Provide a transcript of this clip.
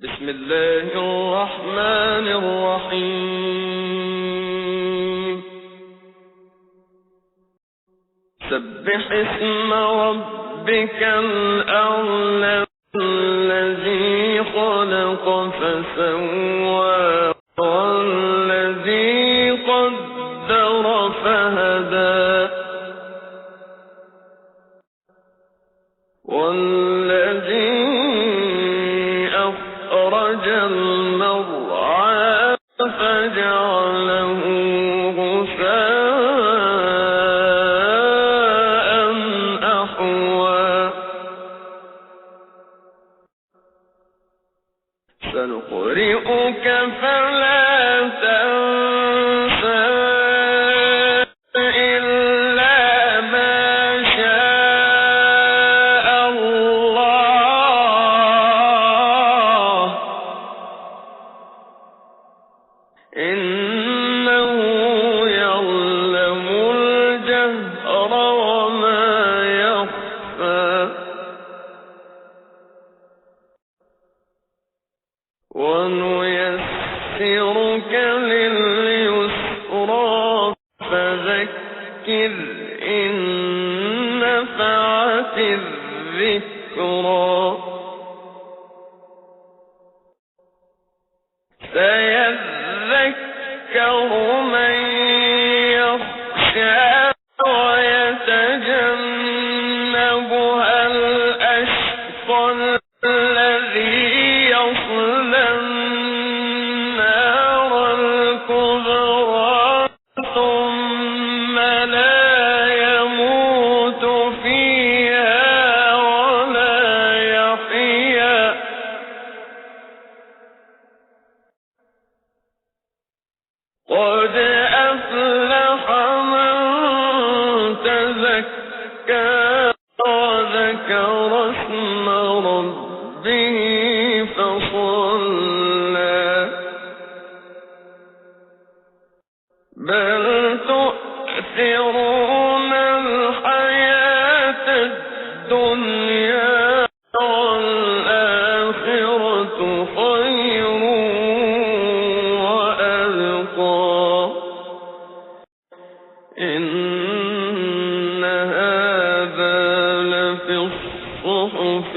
بسم الله الرحمن الرحيم. سبح اسم ربك الأعلى الذي خلق فسوى والذي قدر فهدى والذي أخرج المرعى فجعله غثاء أحوى سنقرئك فلا تنسى إلا ما شاء الله إنه يعلم الجهر وما يخفى ونيسرك لليسرى فذكر إن نفعت الذكرى سيذكر من يخشى ويتجنبها الأشقى الذي يصلى النار الكبرى ثم لا يموت فيها ولا يحيا قد أفلح من تزكى وذكر اسم ربه فصلى بل تؤثرون الحياة الدنيا والآخرة خير وأبقى إن هذا لفي الصحف